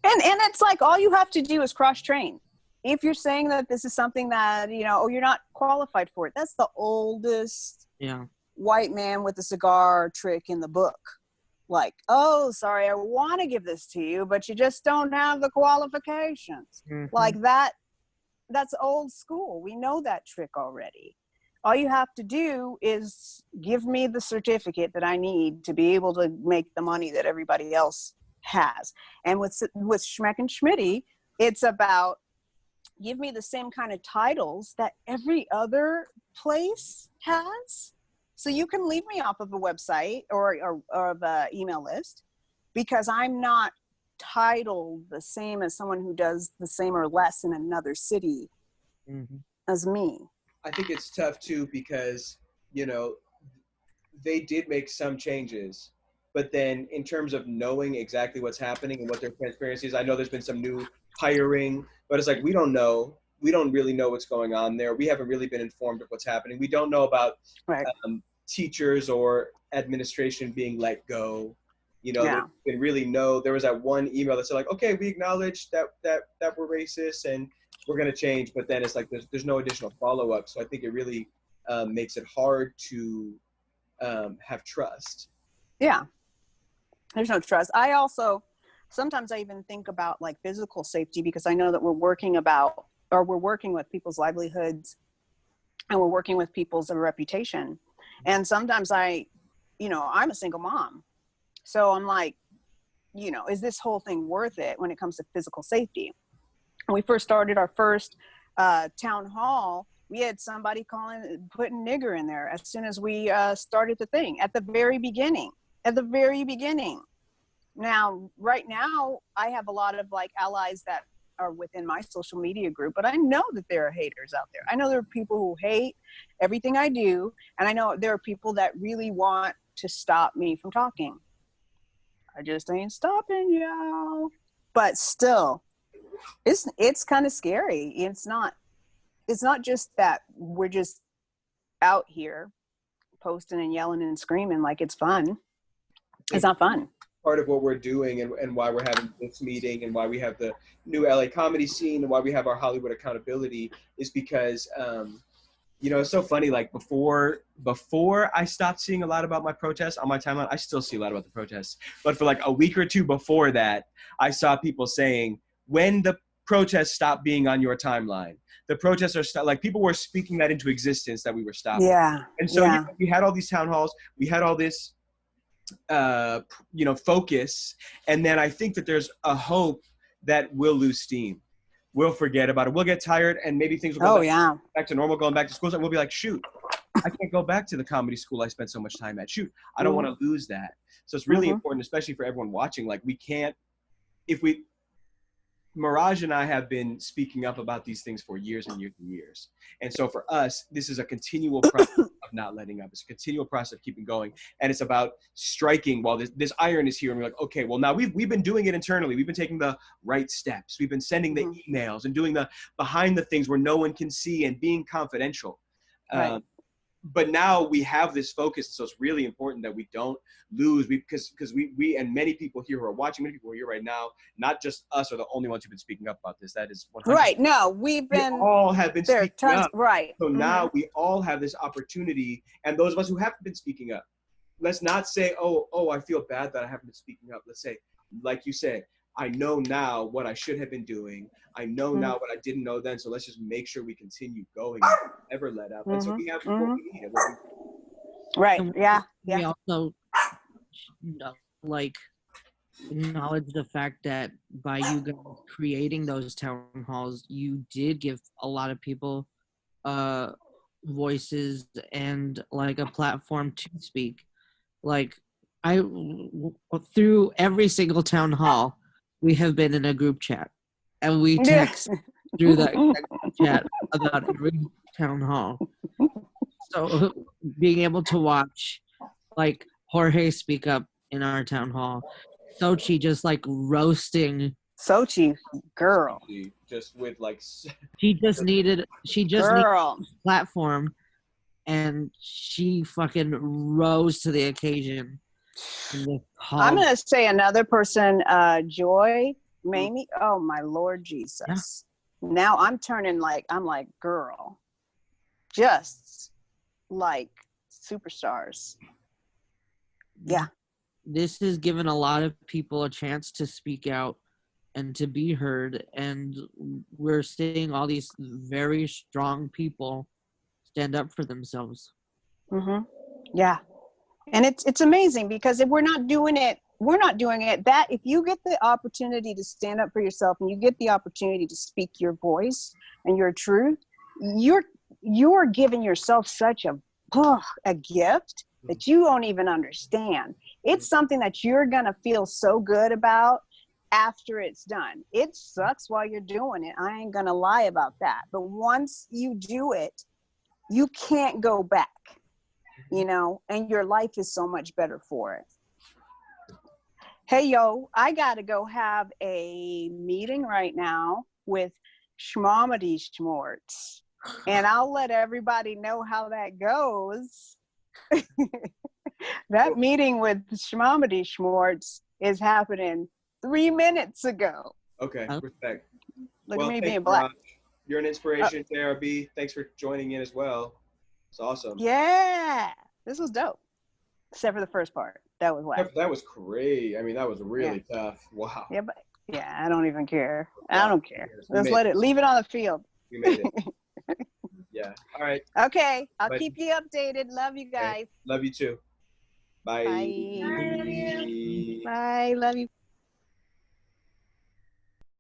Speaker 1: And it's like, all you have to do is cross-train. If you're saying that this is something that, you're not qualified for it, that's the oldest white man with a cigar trick in the book. Like, oh, sorry, I want to give this to you, but you just don't have the qualifications. Mm-hmm. Like that's old school. We know that trick already. All you have to do is give me the certificate that I need to be able to make the money that everybody else has. And with Schmeck and Schmitty, it's about, give me the same kind of titles that every other place has. So you can leave me off of a website or the email list, because I'm not titled the same as someone who does the same or less in another city as me.
Speaker 2: I think it's tough too, because, they did make some changes, but then in terms of knowing exactly what's happening and what their transparency is, I know there's been some new hiring, but it's like, we don't know. We don't really know what's going on there. We haven't really been informed of what's happening. We don't know about teachers or administration being let go. There been really there was that one email that said, like, okay, we acknowledge that we're racist and we're going to change, but then it's like there's no additional follow-up. So I think it really makes it hard to have trust. Yeah,
Speaker 1: there's no trust. Sometimes I even think about, like, physical safety, because I know that we're working with people's livelihoods and we're working with people's reputation. And sometimes I'm a single mom. So I'm like, is this whole thing worth it when it comes to physical safety? When we first started our first town hall, we had somebody putting nigger in there as soon as we started the thing, at the very beginning. Now, right now, I have a lot of, like, allies that are within my social media group, but I know that there are haters out there. I know there are people who hate everything I do, and I know there are people that really want to stop me from talking. I just ain't stopping, y'all. But still, it's kind of scary. It's not just that we're just out here posting and yelling and screaming like it's fun. It's not fun.
Speaker 2: part of what we're doing and why we're having this meeting and why we have the new LA comedy scene and why we have our Hollywood accountability is because, you know, it's so funny. Like before I stopped seeing a lot about my protests on my timeline, I still see a lot about the protests. But for like a week or two before that, I saw people saying, when the protests stop being on your timeline, the protests are like people were speaking that into existence that we were stopping.
Speaker 1: Yeah.
Speaker 2: And so we had all these town halls, we had all this, you know, focus. And then I think that there's a hope that we'll lose steam. We'll forget about it. We'll get tired and maybe things will go back to normal, going back to schools. And we'll be like, shoot, I can't go back to the comedy school I spent so much time at. Shoot, I don't want to lose that. So it's really important, especially for everyone watching. Like we can't, Mirage and I have been speaking up about these things for years and years and years. And so for us, this is a continual process of not letting up. It's a continual process of keeping going. And it's about striking while this iron is here. And we're like, okay, well now we've been doing it internally. We've been taking the right steps. We've been sending the emails and doing the behind the things where no one can see and being confidential.
Speaker 1: Right.
Speaker 2: But now we have this focus, so it's really important that we don't lose. Because we and many people here who are watching, many people who are here right now, not just us are the only ones who've been speaking up about this. That is 100%.
Speaker 1: Right. No, we
Speaker 2: all have been speaking up.
Speaker 1: Right.
Speaker 2: So now we all have this opportunity, and those of us who haven't been speaking up, let's not say, oh, I feel bad that I haven't been speaking up. Let's say, like you said, I know now what I should have been doing. I know now what I didn't know then. So let's just make sure we continue going, never let up. And so we have what we need.
Speaker 1: Right. Yeah.
Speaker 3: We also like acknowledge the fact that by you guys creating those town halls, you did give a lot of people voices and like a platform to speak. Like through every single town hall, we have been in a group chat, and we text through that chat about every town hall. So being able to watch like Jorge speak up in our town hall, Sochi just like roasting.
Speaker 1: Sochi, girl.
Speaker 2: Just with like.
Speaker 3: She just needed a platform, and she fucking rose to the occasion.
Speaker 1: I'm gonna say another person, Joy, Mamie. Oh my Lord Jesus! Yeah. Now I'm like, girl, just like superstars. Yeah.
Speaker 3: This has given a lot of people a chance to speak out and to be heard, and we're seeing all these very strong people stand up for themselves.
Speaker 1: Yeah. And it's amazing because if we're not doing it, that if you get the opportunity to stand up for yourself and you get the opportunity to speak your voice and your truth, you're giving yourself such a gift that you don't even understand. It's something that you're going to feel so good about after it's done. It sucks while you're doing it. I ain't going to lie about that. But once you do it, you can't go back. You know, and your life is so much better for it. Hey, yo, I got to go have a meeting right now with Schmomedy Schmorts, and I'll let everybody know how that goes. That meeting with Schmomedy Schmorts is happening 3 minutes ago.
Speaker 2: Okay, respect.
Speaker 1: Look at me being black.
Speaker 2: You're an inspiration to ARB. Thanks for joining in as well. It's awesome.
Speaker 1: Yeah, this was dope. Except for the first part. That was whack.
Speaker 2: That was great. I mean, that was really tough. Wow.
Speaker 1: Yeah, but I don't even care. I don't care. Let's leave it on the field.
Speaker 2: We made it. Yeah. All right.
Speaker 1: Okay. I'll keep you updated. Love you guys.
Speaker 2: Okay. Love you too. Bye.
Speaker 1: Bye. Bye. Love you.